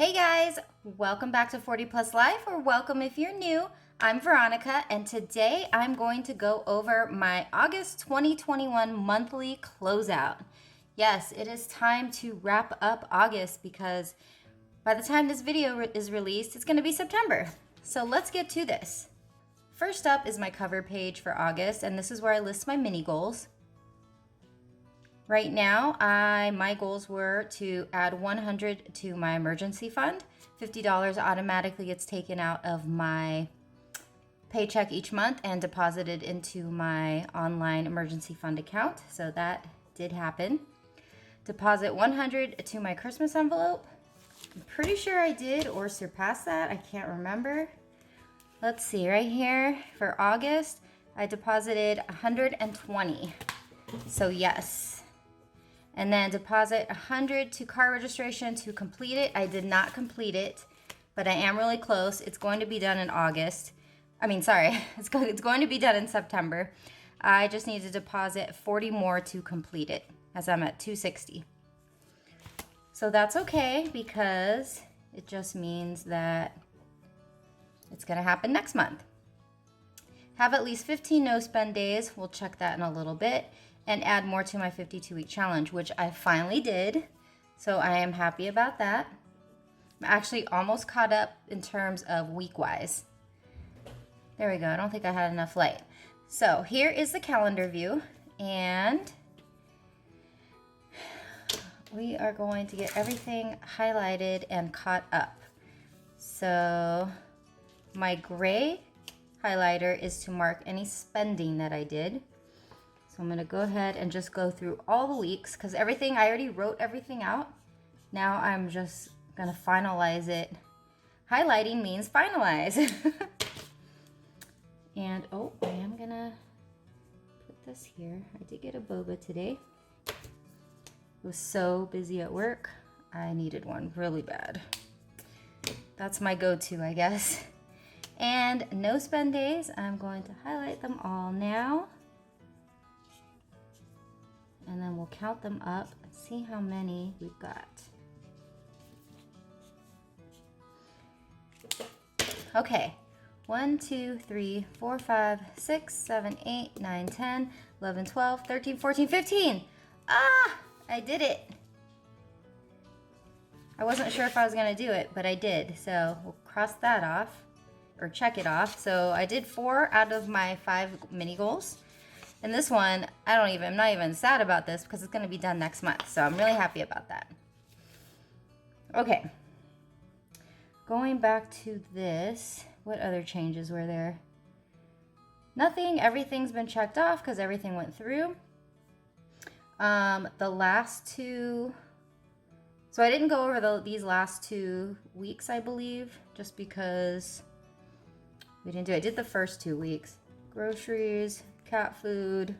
Hey guys, welcome back to 40 Plus Life, or welcome if you're new. I'm Veronica, and today I'm going to go over my August 2021 monthly closeout. Yes, it is time to wrap up August because by the time this video is released, it's going to be September. So let's get to this. First up is my cover page for August, and this is where I list my mini goals. Right now, my goals were to add $100 to my emergency fund. $50 automatically gets taken out of my paycheck each month and deposited into my online emergency fund account. So that did happen. Deposit $100 to my Christmas envelope. I'm pretty sure I did or surpassed that. I can't remember. Let's see, right here for August, I deposited $120. So yes. And then deposit $100 to car registration to complete it. I did not complete it, but I am really close. It's going to be done in August. It's going to be done in September. I just need to deposit 40 more to complete it, as I'm at 260. So that's okay because it just means that it's gonna happen next month. Have at least 15 no spend days. We'll check that in a little bit. And add more to my 52-week challenge, which I finally did. So I am happy about that. I'm actually almost caught up in terms of week-wise. There we go. I don't think I had enough light. So here is the calendar view, and we are going to get everything highlighted and caught up. So my gray highlighter is to mark any spending that I did. So I'm gonna go ahead and just go through all the weeks because I already wrote everything out. Now I'm just gonna finalize it. Highlighting means finalize. And oh, I am gonna put this here. I did get a boba today. I was so busy at work. I needed one really bad. That's my go-to, I guess. And no spend days, I'm going to highlight them all now. And then we'll count them up and see how many we've got. Okay, 1, 2, 3, 4, 5, 6, 7, 8, 9, 10, 11, 12, 13, 14, 15. Ah, I did it. I wasn't sure if I was gonna do it, but I did. So we'll cross that off, or check it off. So I did 4 out of my 5 mini goals. And this one, I'm not even sad about this because it's going to be done next month. So I'm really happy about that. Okay. Going back to this, what other changes were there? Nothing. Everything's been checked off because everything went through. The last 2, so I didn't go over these last 2 weeks, I believe, just because we didn't do it. I did the first 2 weeks. Groceries, cat food,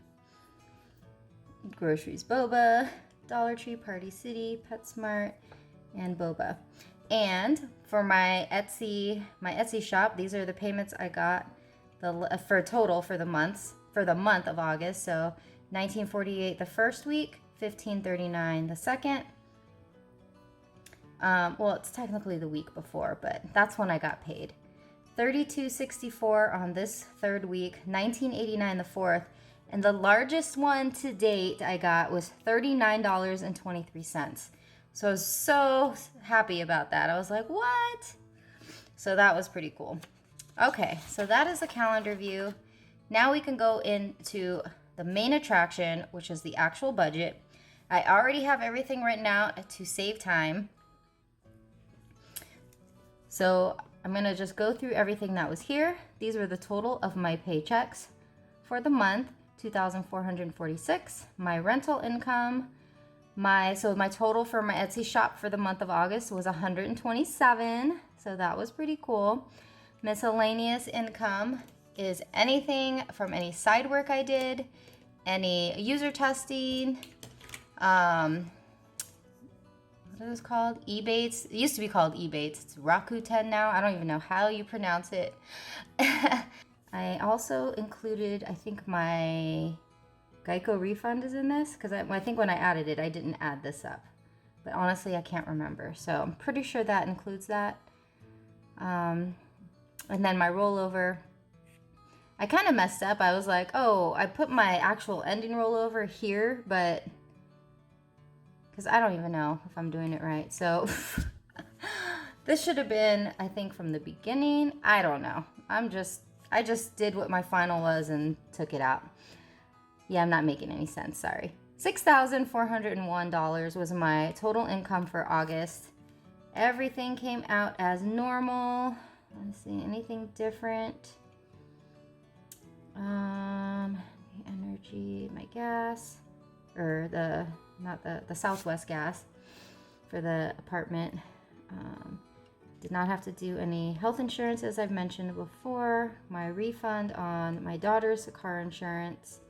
groceries, boba, Dollar Tree, Party City, PetSmart, and boba. And for my Etsy shop, these are the payments I got for total for the month of August. So $19.48 the first week, $15.39 the second. Well, it's technically the week before, but that's when I got paid. $32.64 on this third week, $19.89 the fourth, and the largest one to date I got was $39.23. So I was so happy about that. I was like, what? So that was pretty cool. Okay, so that is the calendar view. Now we can go into the main attraction, which is the actual budget. I already have everything written out to save time. So I'm gonna just go through everything that was here. These were the total of my paychecks for the month, $2,446. My rental income, my total for my Etsy shop for the month of August was $127. So that was pretty cool. Miscellaneous income is anything from any side work I did, any user testing, what is it called? Ebates. It used to be called Ebates. It's Rakuten now. I don't even know how you pronounce it. I also included, I think my Geico refund is in this because I think when I added it, I didn't add this up. but honestly, I can't remember. So I'm pretty sure that includes that. And then my rollover, I kind of messed up. I was like, oh, I put my actual ending rollover here, but because I don't even know if I'm doing it right. So this should have been, I think, from the beginning. I don't know. I just did what my final was and took it out. Yeah, I'm not making any sense. Sorry. $6,401 was my total income for August. Everything came out as normal. Let's see, anything different? The energy, my gas, or not the Southwest gas for the apartment. Did not have to do any health insurance, as I've mentioned before. My refund on my daughter's car insurance.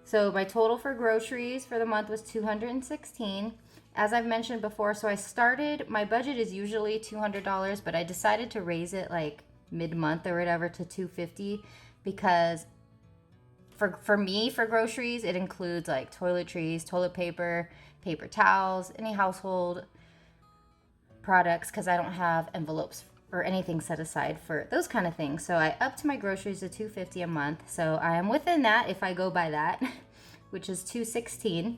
So my total for groceries for the month was $216. As I've mentioned before, so I started, my budget is usually $200, but I decided to raise it like mid-month or whatever to $250 because for me, for groceries, it includes like toiletries, toilet paper, paper towels, any household products, because I don't have envelopes or anything set aside for those kind of things. So I upped my groceries to $250 a month. So I am within that if I go by that, which is $216.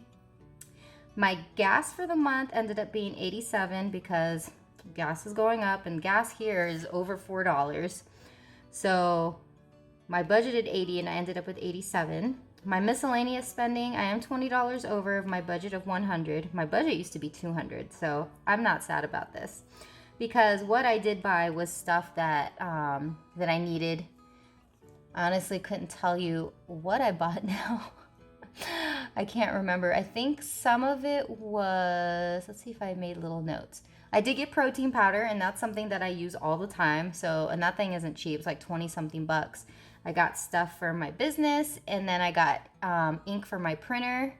My gas for the month ended up being $87 because gas is going up and gas here is over $4. So my budgeted $80 and I ended up with $87. My miscellaneous spending, I am $20 over of my budget of $100. My budget used to be $200, so I'm not sad about this because what I did buy was stuff that that I needed. I honestly couldn't tell you what I bought now. I can't remember. I think some of it was, let's see if I made little notes. I did get protein powder, and that's something that I use all the time. So, and that thing isn't cheap. It's like 20 something bucks. I got stuff for my business, and then I got ink for my printer.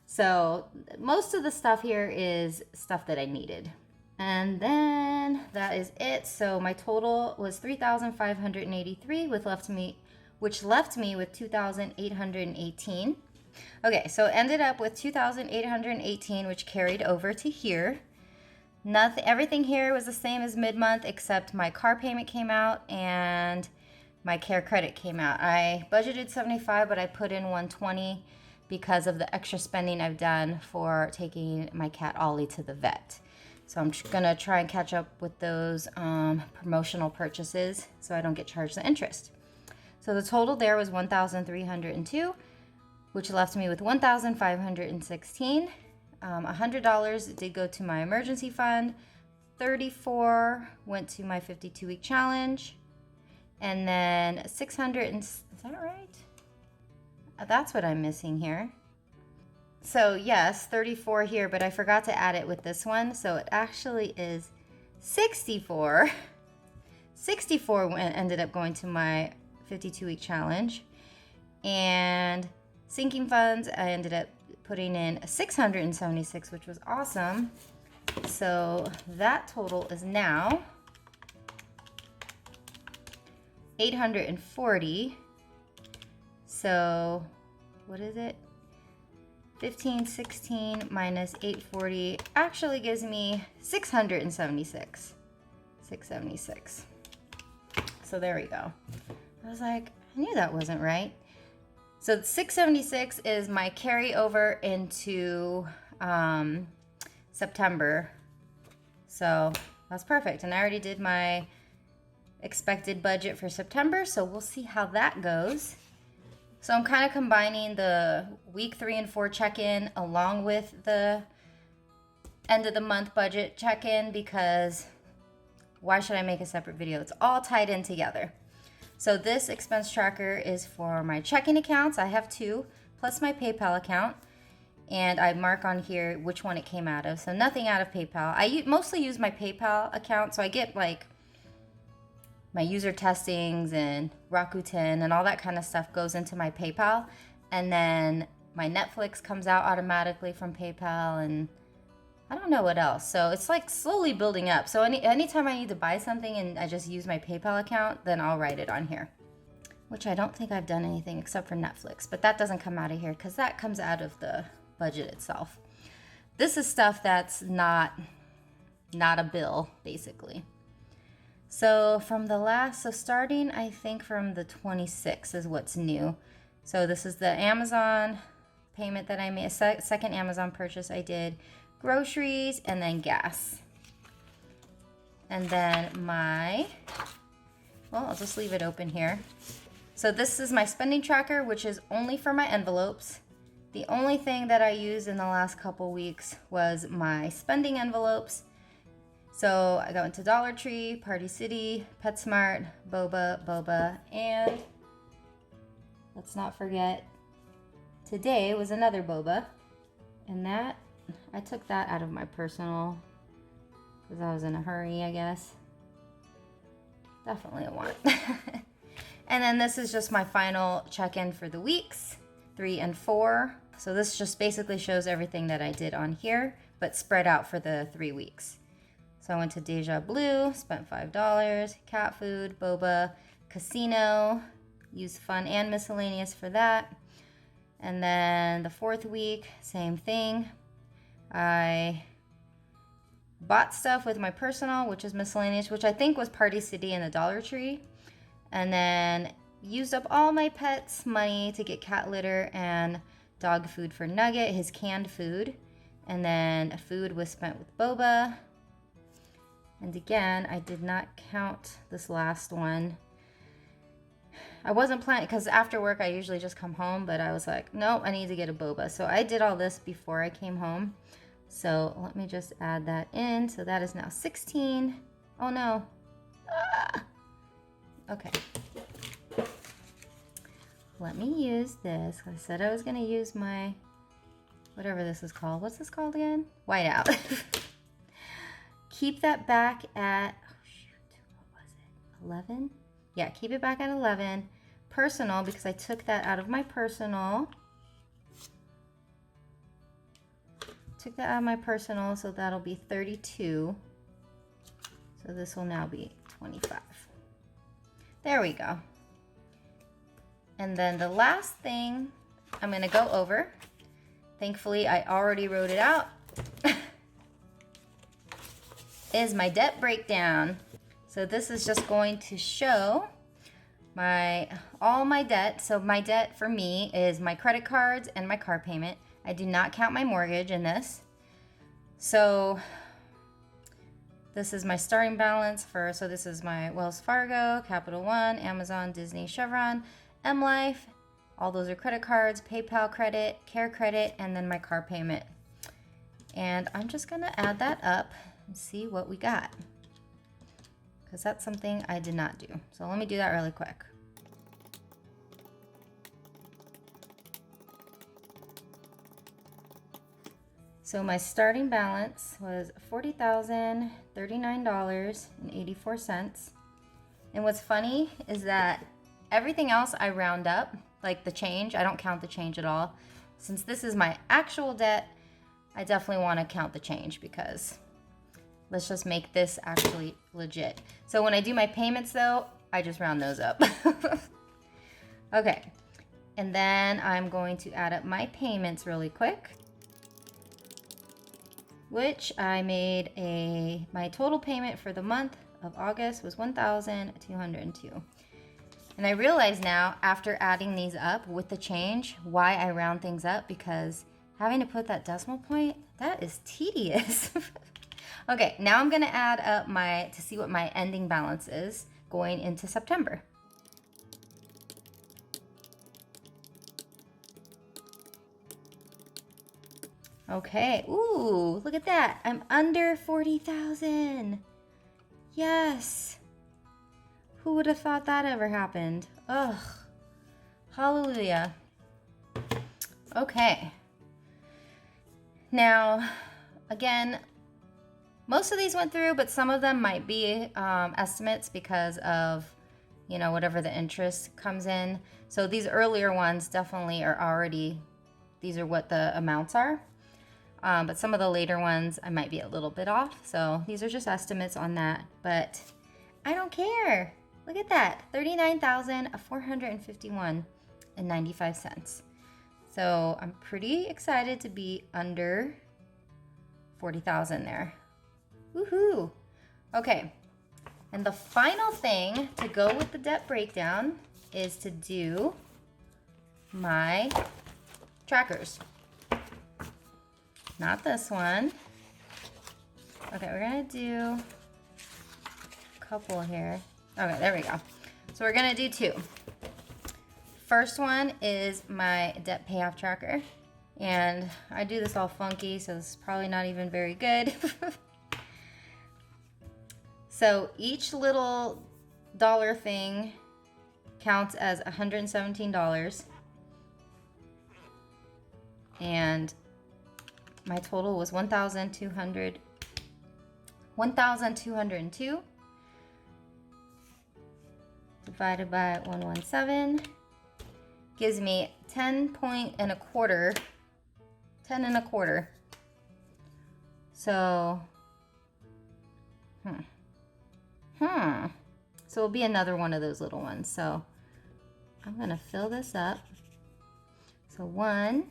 So most of the stuff here is stuff that I needed. And then that is it. So my total was $3,583, which left me with $2,818. Okay, so it ended up with $2,818, which carried over to here. Everything here was the same as mid-month, except my car payment came out and my care credit came out. I budgeted $75, but I put in $120 because of the extra spending I've done for taking my cat Ollie to the vet. So I'm gonna try and catch up with those promotional purchases so I don't get charged the interest. So the total there was $1,302, which left me with $1,516. $100 did go to my emergency fund. $34 went to my 52-week challenge. And then $600, is that right? That's what I'm missing here. So yes, $34 here, but I forgot to add it with this one. So it actually is $64. $64 ended up going to my 52-week challenge. And sinking funds, I ended up putting in $676, which was awesome. So that total is now $840. So what is it? 1516 minus 840 actually gives me 676. 676. So there we go. I was like, I knew that wasn't right. So 676 is my carryover into September. So that's perfect. And I already did my expected budget for September, so we'll see how that goes. So I'm kind of combining the week 3 and 4 check-in along with the end of the month budget check-in because why should I make a separate video? It's all tied in together. So this expense tracker is for my checking accounts. I have 2, plus my PayPal account. And I mark on here which one it came out of. So nothing out of PayPal. I mostly use my PayPal account. So I get like my user testings and Rakuten and all that kind of stuff goes into my PayPal. And then my Netflix comes out automatically from PayPal and I don't know what else. So it's like slowly building up. So anytime I need to buy something and I just use my PayPal account, then I'll write it on here. Which I don't think I've done anything except for Netflix, but that doesn't come out of here because that comes out of the budget itself. this is stuff that's not a bill, basically. So from the last, so starting, I think from the 26th is what's new. So this is the Amazon payment that I made, a second Amazon purchase I did, groceries, and then gas. And then well, I'll just leave it open here. So this is my spending tracker, which is only for my envelopes. The only thing that I used in the last couple weeks was my spending envelopes. So I went to Dollar Tree, Party City, PetSmart, Boba, and let's not forget, today was another Boba. And that, I took that out of my personal because I was in a hurry, I guess. Definitely a want. And then this is just my final check-in for the weeks, 3 and 4. So this just basically shows everything that I did on here, but spread out for the 3 weeks. So I went to Deja Blue, spent $5, cat food, boba, casino, used fun and miscellaneous for that. And then the 4th week, same thing. I bought stuff with my personal, which is miscellaneous, which I think was Party City and the Dollar Tree. And then used up all my pets' money to get cat litter and dog food for Nugget, his canned food. And then food was spent with Boba. And again, I did not count this last one. I wasn't planning, because after work I usually just come home, but I was like, nope, I need to get a Boba. So I did all this before I came home. So let me just add that in. So that is now 16. Oh no. Ah! Okay. Let me use this. I said I was going to use my, whatever this is called. What's this called again? Whiteout. Keep that back at, oh shoot, what was it? 11? Yeah, keep it back at 11. Personal, because I took that out of my personal. Took that out of my personal, so that'll be 32. So this will now be 25. There we go. And then the last thing I'm going to go over, thankfully I already wrote it out, is my debt breakdown. So this is just going to show all my debt. So my debt for me is my credit cards and my car payment. I do not count my mortgage in this. So this is my starting balance so this is my Wells Fargo, Capital One, Amazon, Disney, Chevron, M Life. All those are credit cards, PayPal credit, Care credit, and then my car payment. And I'm just gonna add that up and see what we got, because that's something I did not do. So let me do that really quick. So my starting balance was $40,039.84. And what's funny is that everything else I round up, like the change, I don't count the change at all. Since this is my actual debt, I definitely want to count the change, because let's just make this actually legit. So when I do my payments though, I just round those up. Okay, and then I'm going to add up my payments really quick, which I made my total payment for the month of August was $1,202. And I realize now, after adding these up with the change, why I round things up, because having to put that decimal point, that is tedious. Okay, now I'm gonna add up to see what my ending balance is going into September. Okay, ooh, look at that. I'm under 40,000. Yes. Who would have thought that ever happened? Ugh. Hallelujah. Okay. Now, again, most of these went through, but some of them might be estimates because of, whatever the interest comes in. So these earlier ones definitely are already, these are what the amounts are. But some of the later ones, I might be a little bit off. So these are just estimates on that, but I don't care. Look at that, $39,451.95. So I'm pretty excited to be under 40,000 there. Woohoo! Okay, and the final thing to go with the debt breakdown is to do my trackers. Not this one. Okay, we're gonna do a couple here. Okay, there we go. So we're gonna do two. First one is my debt payoff tracker. And I do this all funky, so this is probably not even very good. So each little dollar thing counts as $117. And my total was 1,202 divided by 117 gives me 10 and a quarter. So, so it'll be another one of those little ones. So I'm gonna fill this up. So one,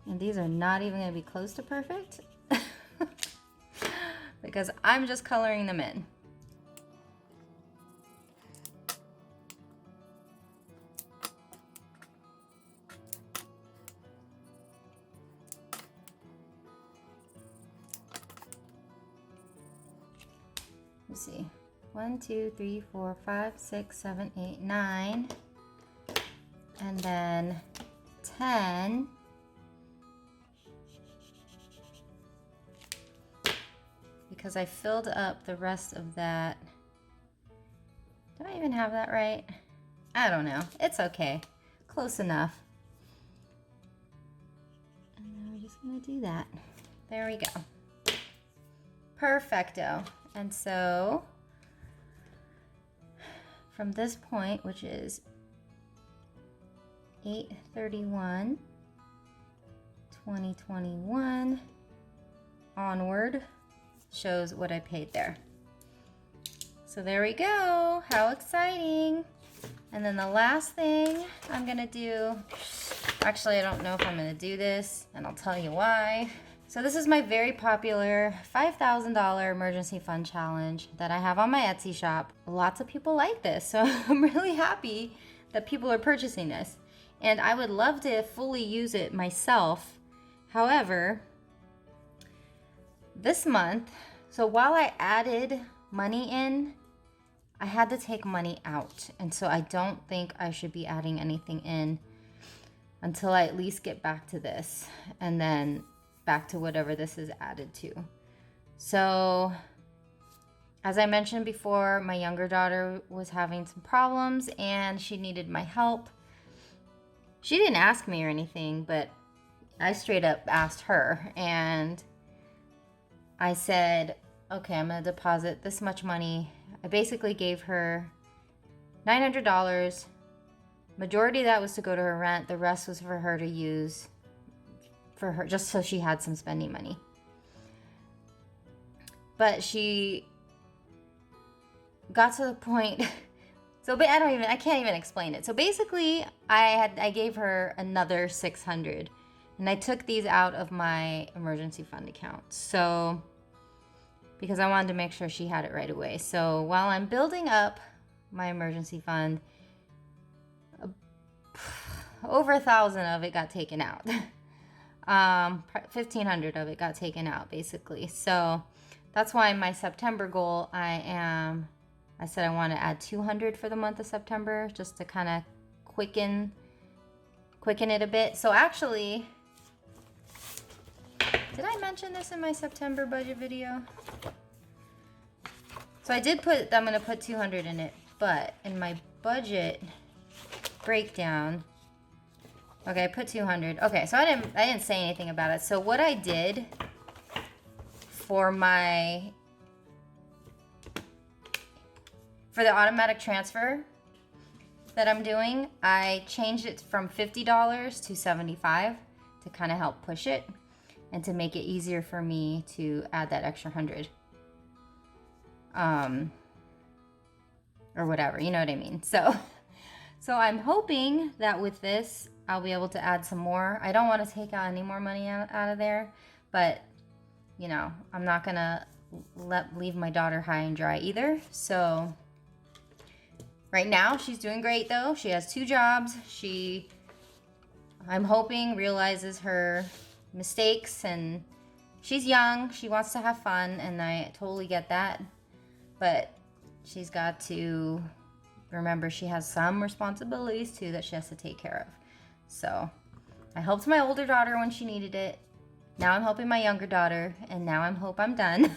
and these are not even gonna be close to perfect because I'm just coloring them in. Let's see, 1, 2, 3, 4, 5, 6, 7, 8, 9, and then 10. Because I filled up the rest of that. Did I even have that right? I don't know. It's okay. Close enough. And then we're just gonna do that. There we go. Perfecto. And so from this point, which is 8/31/2021 onward, shows what I paid there. So there we go. How exciting. And then the last thing I'm gonna do, actually I don't know if I'm gonna do this, and I'll tell you why. So this is my very popular $5,000 emergency fund challenge that I have on my Etsy shop. Lots of people like this, so I'm really happy that people are purchasing this. And I would love to fully use it myself. However, this month, so while I added money in, I had to take money out. And so I don't think I should be adding anything in until I at least get back to this and then back to whatever this is added to. So as I mentioned before, my younger daughter was having some problems and she needed my help. She didn't ask me or anything, but I straight up asked her, and I said, okay, I'm gonna deposit this much money. I basically gave her $900. Majority of that was to go to her rent. The rest was for her to use for her, just so she had some spending money. But she got to the point, so I can't even explain it. So basically I gave her another $600, and I took these out of my emergency fund account. So because I wanted to make sure she had it right away. So while I'm building up my emergency fund, over 1,000 of it got taken out. 1,500 of it got taken out basically. So that's why my September goal, I said I want to add 200 for the month of September, just to kind of quicken it a bit. So actually, did I mention this in my September budget video? So I did put, I'm going to put 200 in it, but in my budget breakdown, okay, I put 200. Okay, so I didn't say anything about it. So what I did for the automatic transfer that I'm doing, I changed it from $50 to $75 to kind of help push it and to make it easier for me to add that extra 100. Or whatever, you know what I mean? So So I'm hoping that with this, I'll be able to add some more. I don't want to take out any more money out of there, but you know, I'm not gonna leave my daughter high and dry either. So right now she's doing great though. She has 2 jobs. I'm hoping, realizes her mistakes, and she's young. She wants to have fun, and I totally get that. But she's got to remember she has some responsibilities too that she has to take care of. So I helped my older daughter when she needed it. Now I'm helping my younger daughter, and now I'm done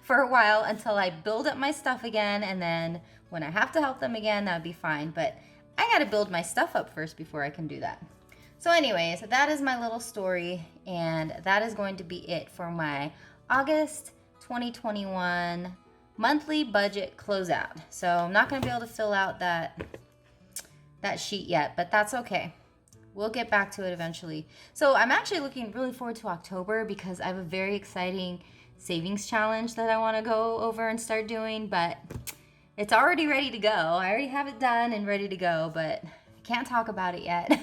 for a while until I build up my stuff again, and then when I have to help them again, that'd be fine. But I gotta build my stuff up first before I can do that. So anyways, that is my little story, and that is going to be it for my August 2021 monthly budget closeout. So I'm not going to be able to fill out that sheet yet, but that's okay. We'll get back to it eventually. So I'm actually looking really forward to October because I have a very exciting savings challenge that I want to go over and start doing, but it's already ready to go. I already have it done and ready to go, but I can't talk about it yet.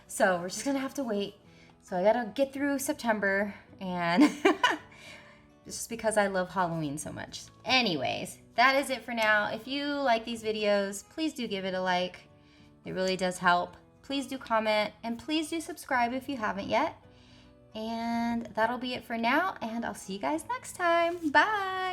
So we're just gonna have to wait. So I gotta get through September, and just because I love Halloween so much. Anyways, that is it for now. If you like these videos, please do give it a like. It really does help. Please do comment, and please do subscribe if you haven't yet. And that'll be it for now, and I'll see you guys next time. Bye!